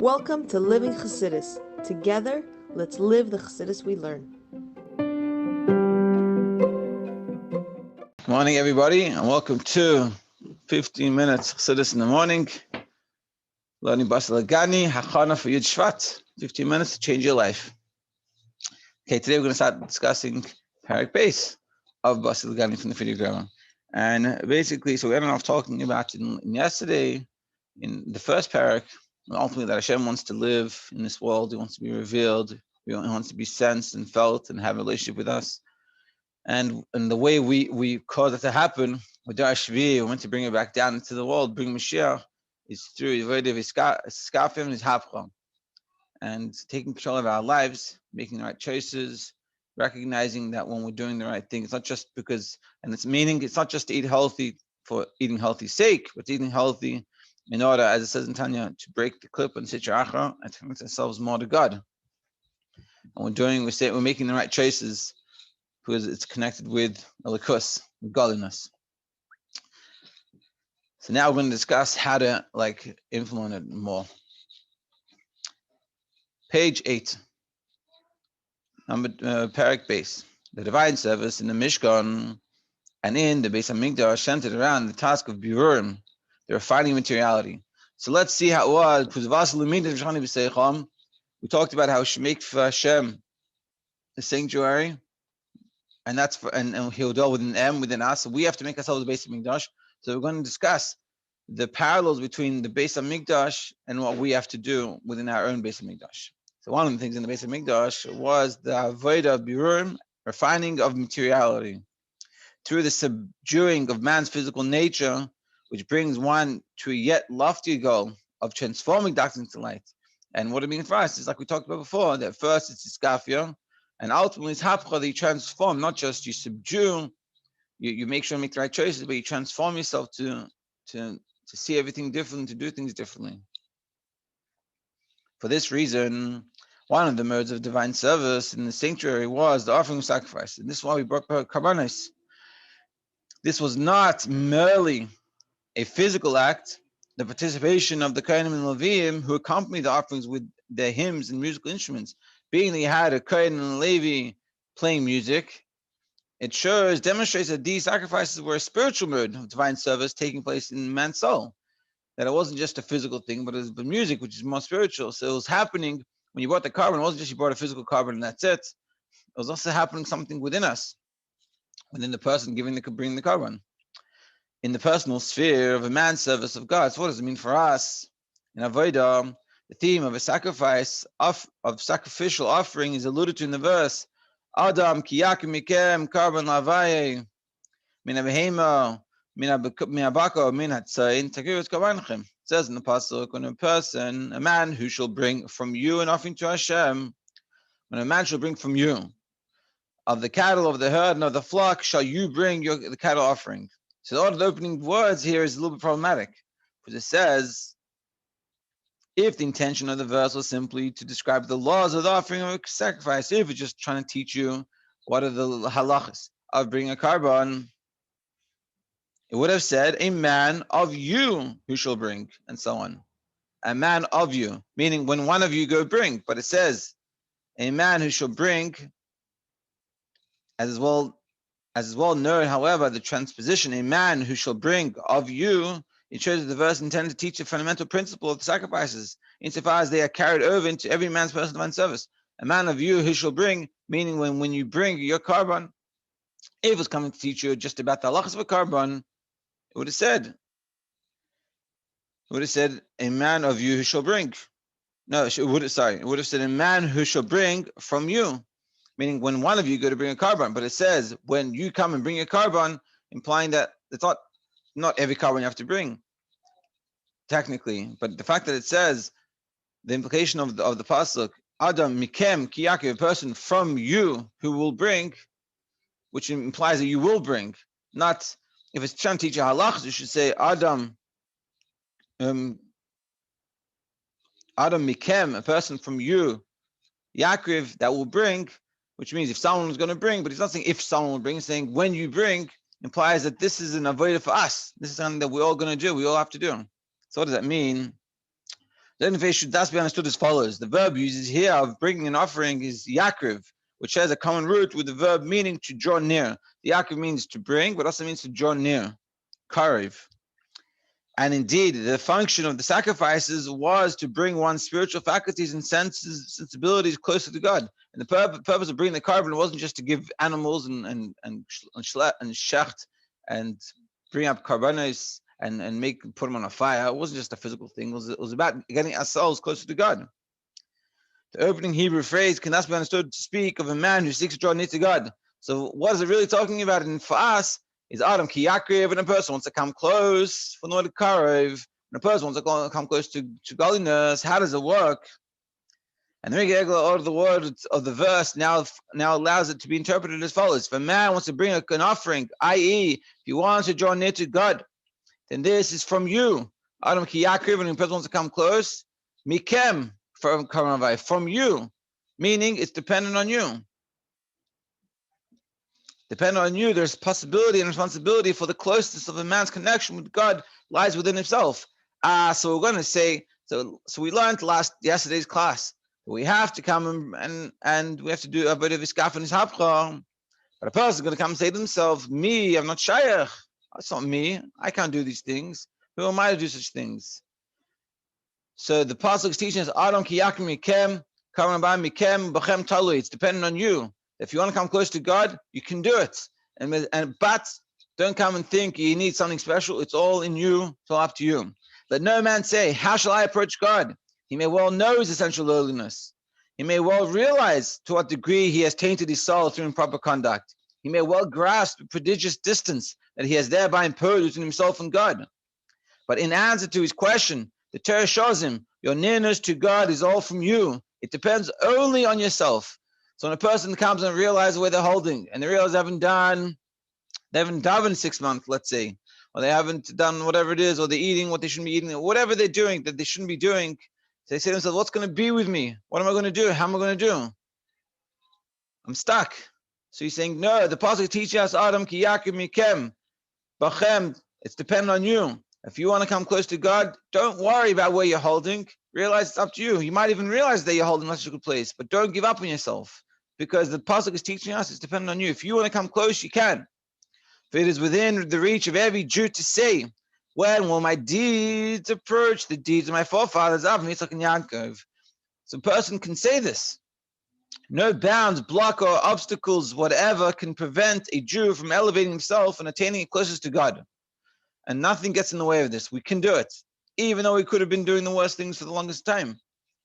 Welcome to Living Chassidus. Together, let's live the Chassidus we learn. Good morning, everybody, and welcome to 15 minutes Chassidus in the morning. Learning Basi Legani, Hachana for Yud Shvat. 15 minutes to change your life. Okay, today we're going to start discussing Parak Base of Basi Legani from the video grammar. And basically, so we ended off talking about in yesterday, in the first parak, ultimately that Hashem wants to live in this world. He wants to be revealed. He wants to be sensed and felt and have a relationship with us. And the way we cause it to happen, with Dar Shvi, we want to bring it back down into the world, bring Mashiach, is through the way of Iskafim, his Hapcham. And taking control of our lives, making the right choices, recognizing that when we're doing the right thing, it's not just because, and it's meaning, it's not just to eat healthy for eating healthy sake, but eating healthy in order, as it says in Tanya, to break the clip and Sitra Achra and to connect ourselves more to God. And we're making the right choices because it's connected with Elikus, with godliness. So now we're going to discuss how to implement it more. Page 8, number Parak Base. The divine service in the Mishkan and in the Beis HaMikdash centered around the task of Birurim, the refining materiality. So let's see how it was. We talked about how we should make for Hashem the sanctuary, and that's and He'll dwell within us. So we have to make ourselves the Beis HaMikdash. So we're going to discuss the parallels between the Beis HaMikdash and what we have to do within our own Beis HaMikdash. So one of the things in the Beis HaMikdash was the avodah of birurim, refining of materiality, through the subduing of man's physical nature, which brings one to a yet loftier goal of transforming darkness into light. And what it means for us is, like we talked about before, that first it's iskafia, and ultimately it's hapcha, that you transform, not just you subdue, you make sure you make the right choices, but you transform yourself to see everything differently, to do things differently. For this reason, one of the modes of divine service in the sanctuary was the offering of sacrifice. And this is why we brought korbanos. This was not merely a physical act. The participation of the Kohanim and Leviim who accompanied the offerings with their hymns and musical instruments, being that you had a Kohen and a Levi playing music, it demonstrates that these sacrifices were a spiritual mode of divine service taking place in man's soul. That it wasn't just a physical thing, but it was the music, which is more spiritual. So it was happening when you brought the korban. It wasn't just you brought a physical korban and that's it. It was also happening something within us, within the person bringing the korban, in the personal sphere of a man's service of God. So what does it mean for us? In Avodah, the theme of a sacrifice, of sacrificial offering, is alluded to in the verse, Adam ki yakim mikem korban lavaye min abehema min abako min hatzayin takirus korbanchem. It says in the pasuk, when a man who shall bring from you an offering to Hashem, when a man shall bring from you of the cattle, of the herd, and of the flock, shall you bring the cattle offering. So all of the opening words here is a little bit problematic, because it says, if the intention of the verse was simply to describe the laws of the offering of a sacrifice, if it's just trying to teach you what are the halachas of bringing a korban, it would have said, a man of you who shall bring, and so on. A man of you, meaning when one of you go bring. But it says, a man who shall bring, as well known, however, the transposition, a man who shall bring of you, it shows that the verse intended to teach a fundamental principle of the sacrifices, insofar as they are carried over into every man's personal divine service. A man of you who shall bring, meaning when you bring your korban, if it was coming to teach you just about the halachas of a korban, it would have said, a man of you who shall bring. No, it would have said, a man who shall bring from you, meaning when one of you go to bring a korban. But it says, when you come and bring a korban, implying that it's not every korban you have to bring, technically. But the fact that it says, the implication of the pasuk, Adam mikem ki yakim, a person from you who will bring, which implies that you will bring. Not, if it's trying to teach you halachas, you should say Adam mikem, a person from you, Yaakov, that will bring, which means if someone is going to bring, but he's not saying if someone will bring, he's saying when you bring, implies that this is an avodah for us. This is something that we're all going to do, we all have to do. So what does that mean? Then if should thus be understood as follows. The verb uses here of bringing an offering is yakriv, which has a common root with the verb meaning to draw near. The yakriv means to bring, but also means to draw near. Kariv. And indeed, the function of the sacrifices was to bring one's spiritual faculties and sensibilities closer to God. And the purpose of bringing the korban wasn't just to give animals and shecht and bring up korbanos and put them on a fire. It wasn't just a physical thing. It was about getting ourselves closer to God. The opening Hebrew phrase can thus be understood to speak of a man who seeks to draw near to God. So what is it really talking about? And for us, is Adam ki yakriv, when a person wants to come close for the karev, when a person wants to come close to godliness. How does it work? And the regular order of the words of the verse now allows it to be interpreted as follows: if a man wants to bring an offering, i.e., if he wants to draw near to God, then this is from you. Adam ki yakriv, when a person wants to come close, mikem, from you, meaning it's dependent on you. Depending on you, there's possibility and responsibility for the closeness of a man's connection with God lies within himself. So we're going to say, so we learned yesterday's class, we have to come and we have to do a bit of iskaf and ishapcha. But a person is going to come and say to himself, me, I'm not shaykh. That's not me. I can't do these things. Who am I to do such things? So the pasuk is teaching us, Adam ki yakim mikem, karam ba mikem, b'chem talui. It's dependent on you. If you want to come close to God, you can do it. But don't come and think you need something special. It's all in you. It's all up to you. Let no man say, how shall I approach God? He may well know his essential lowliness. He may well realize to what degree he has tainted his soul through improper conduct. He may well grasp the prodigious distance that he has thereby imposed between himself and God. But in answer to his question, the Torah shows him, your nearness to God is all from you. It depends only on yourself. So when a person comes and realizes where they're holding, and they realize they haven't davened 6 months, let's say, or they haven't done whatever it is, or they're eating what they shouldn't be eating, or whatever they're doing that they shouldn't be doing, so they say to themselves, what's going to be with me? What am I going to do? How am I going to do? I'm stuck. So he's saying, no, the pasuk teaches us, Adam ki yakim mikem, bachem, it's dependent on you. If you want to come close to God, don't worry about where you're holding. Realize it's up to you. You might even realize that you're holding such a good place, but don't give up on yourself, because the pasuk is teaching us it's dependent on you. If you want to come close, you can. For it is within the reach of every Jew to say, when will my deeds approach the deeds of my forefathers, Avraham, Yitzchak, and Yaakov? So a person can say this. No bounds, block, or obstacles, whatever, can prevent a Jew from elevating himself and attaining closest to God. And nothing gets in the way of this. We can do it. Even though we could have been doing the worst things for the longest time,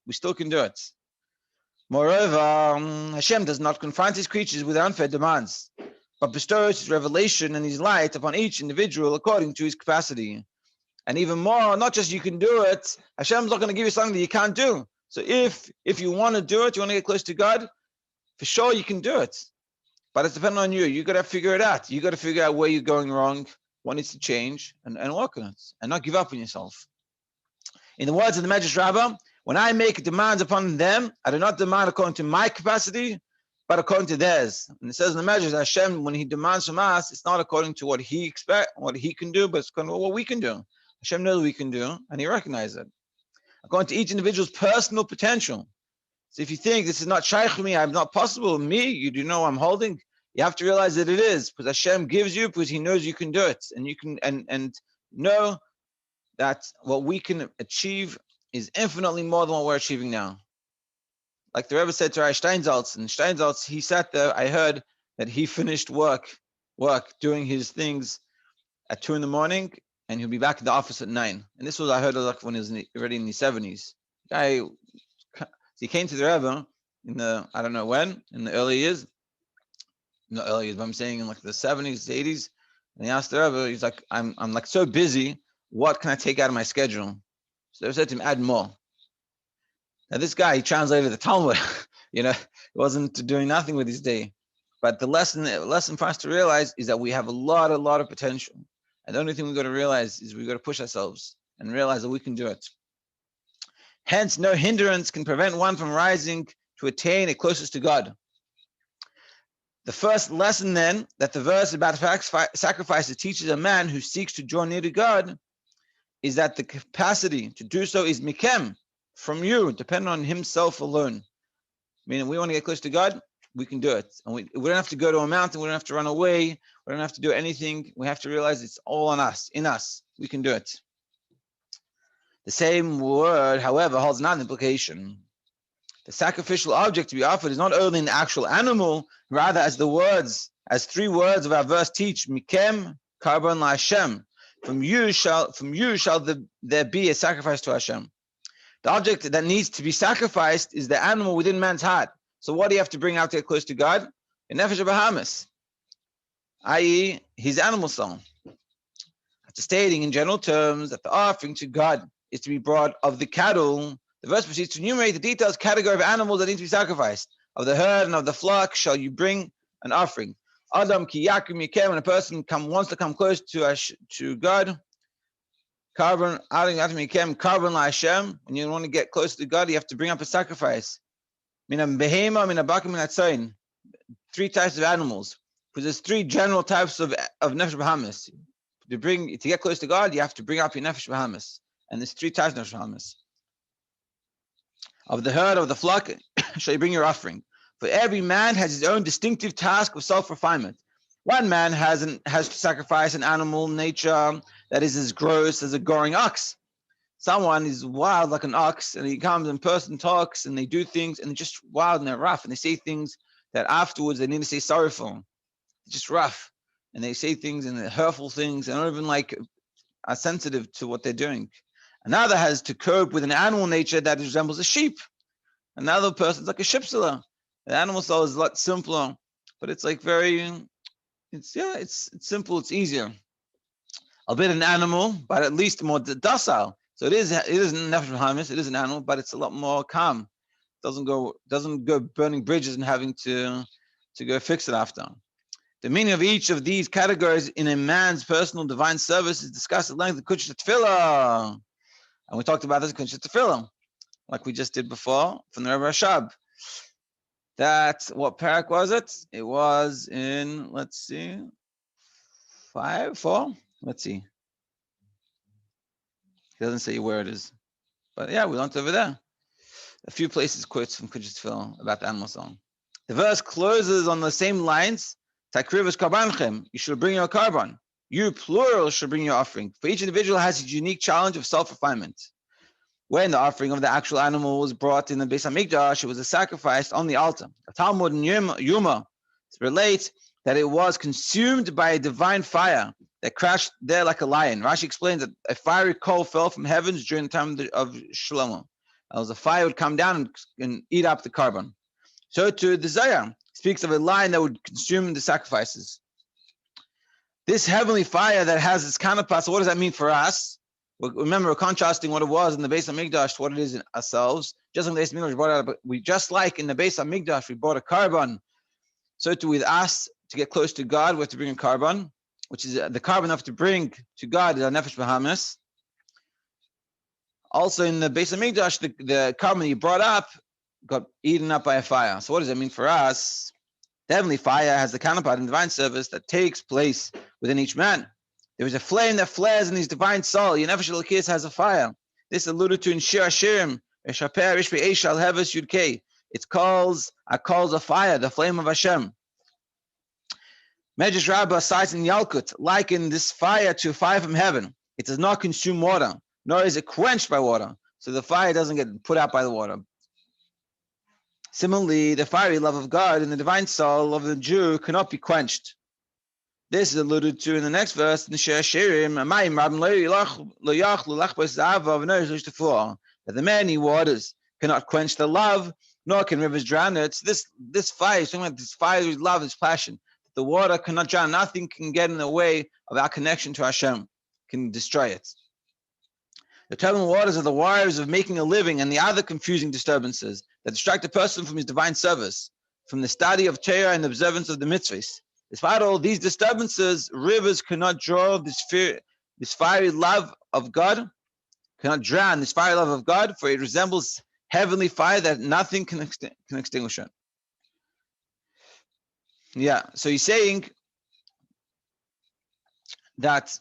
we still can do it. Moreover, Hashem does not confront his creatures with unfair demands, but bestows his revelation and his light upon each individual according to his capacity. And even more, not just you can do it, Hashem's not going to give you something that you can't do. So if you want to do it, you want to get close to God, for sure you can do it. But it's dependent on you. You got to figure it out. You got to figure out where you're going wrong, what needs to change, and work on it, and not give up on yourself. In the words of the Medrash Rabbah, when I make demands upon them, I do not demand according to my capacity, but according to theirs. And it says in the Medrash, Hashem, when he demands from us, it's not according to what he expects, what he can do, but it's according to what we can do. Hashem knows what we can do, and he recognizes it. According to each individual's personal potential. So if you think this is not shaykh for me, I'm not possible, me, you do know I'm holding, you have to realize that it is, because Hashem gives you, because he knows you can do it. And you can and know that what we can achieve is infinitely more than what we're achieving now. Like the Rebbe said to Rabbi Steinsaltz, and Steinsaltz, he sat there, I heard that he finished work, doing his things at 2 a.m, and he'll be back at the office at 9. And this was, I heard, like when he was already in his 70s. He came to the Rebbe in the, I don't know when, in the early years, not early years, but I'm saying in like the 70s, 80s, and he asked the Rebbe, he's like, I'm like so busy, what can I take out of my schedule? So they said to him, add more. Now this guy, he translated the Talmud, he wasn't doing nothing with his day. But the lesson for us to realize is that we have a lot of potential. And the only thing we've got to realize is we've got to push ourselves and realize that we can do it. Hence, no hindrance can prevent one from rising to attain a closest to God. The first lesson then that the verse about sacrifices teaches a man who seeks to draw near to God is that the capacity to do so is mikem, from you, depending on himself alone. Meaning, we want to get close to God, we can do it. And we don't have to go to a mountain, we don't have to run away, we don't have to do anything. We have to realize it's all on us, in us. We can do it. The same word, however, holds not an implication. The sacrificial object to be offered is not only an actual animal, rather as three words of our verse teach, Mikem korban laHashem. From you shall there be a sacrifice to Hashem. The object that needs to be sacrificed is the animal within man's heart. So what do you have to bring out to get close to God? A nefesh Bahamas, i.e., his animal soul. After stating in general terms that the offering to God is to be brought of the cattle, the verse proceeds to enumerate the detailed category of animals that need to be sacrificed. Of the herd and of the flock shall you bring an offering. Adam ki yakim mikem, when a person wants to come close to God, korban laHashem. When you want to get close to God, you have to bring up a sacrifice. Mina behema, mina bakim, mina tzayin. Three types of animals. Because there's three general types of nefesh Bahamas. To get close to God, you have to bring up your nefesh Bahamas. And there's three types of nefesh Bahamas. Of the herd, of the flock, shall you bring your offering. For every man has his own distinctive task of self-refinement. One man has to sacrifice an animal nature that is as gross as a goring ox. Someone is wild like an ox, and he comes and person talks, and they do things, and they're just wild and they're rough, and they say things that afterwards they need to say sorry for. They're just rough, and they say things and they're hurtful things, and don't even are sensitive to what they're doing. Another has to cope with an animal nature that resembles a sheep. Another person's like a shipseller. The animal soul is a lot simpler, but it's it's simple, it's easier. Albeit an animal, but at least more docile. So it is nefesh Bahamas, it is an animal, but it's a lot more calm. Doesn't go burning bridges and having to go fix it after. The meaning of each of these categories in a man's personal divine service is discussed at length in Kudshat Tefillah. And we talked about this in Kudshat Tefillah, like we just did before from the Rebbe Rashab. What parak was it? It was in, let's see, 4? Let's see. He doesn't say where it is. But yeah, we learned over there. A few places quotes from Kudshat Tefillah about the animal song. The verse closes on the same lines. Takrivus korbanchem. You should bring your korban. You, plural, should bring your offering. For each individual has its unique challenge of self-refinement. When the offering of the actual animal was brought in the Beis HaMikdash, it was a sacrifice on the altar. The Talmud in Yuma relates that it was consumed by a divine fire that crashed there like a lion. Rashi explains that a fiery coal fell from heavens during the time of Shlomo. As the fire would come down and eat up the korban. So too, the Zohar speaks of a lion that would consume the sacrifices. This heavenly fire that has its counterparts, what does that mean for us? Remember, we're contrasting what it was in the Beis HaMikdash to what it is in ourselves. Just like the Beis HaMikdash just like in the Beis HaMikdash, we brought a korban. So too with us, to get close to God, we have to bring a korban, which is the korban we have to bring to God is our nefesh Bahamas. Also in the Beis HaMikdash, the korban you brought up got eaten up by a fire. So what does that mean for us? The heavenly fire has the counterpart in divine service that takes place within each man. There is a flame that flares in his divine soul. Your nefesh Elokis has a fire. This alluded to in Shir Hashirim, Eshaper Ishbi Eishal Heves Yudkei. It calls a fire, the flame of Hashem. Medrash Rabbah cites in Yalkut, liken this fire to fire from heaven. It does not consume water, nor is it quenched by water. So the fire doesn't get put out by the water. Similarly, the fiery love of God in the divine soul of the Jew cannot be quenched. This is alluded to in the next verse in the Shir Hashirim, that the many waters cannot quench the love, nor can rivers drown it. This fire, talking about this fiery love, this passion, the water cannot drown. Nothing can get in the way of our connection to Hashem, can destroy it. The turbulent waters are the wires of making a living and the other confusing disturbances that distract a person from his divine service, from the study of Torah and the observance of the mitzvahs. Despite all these disturbances, rivers cannot draw this fiery love of God, cannot drown this fiery love of God, for it resembles heavenly fire that nothing can extinguish it. Yeah, so he's saying that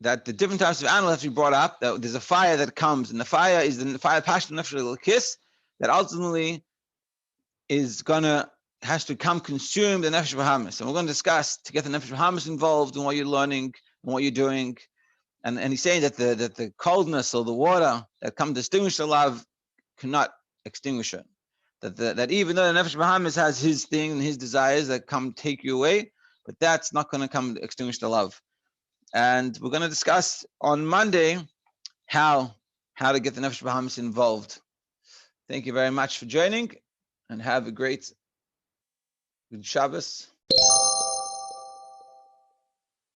that the different types of animals have to be brought up. That there's a fire that comes, and the fire is the fire passion nefesh kiss that ultimately has to come consume the nefesh bahamis. And we're going to discuss to get the nefesh bahamis involved in what you're learning and what you're doing. And he's saying that the coldness or the water that come to extinguish the love cannot extinguish it. That even though the nefesh bahamis has his thing and his desires that come take you away, but that's not going to come extinguish the love. And we're going to discuss on Monday how to get the nefesh bahamis involved. Thank you very much for joining, and have a great good Shabbos.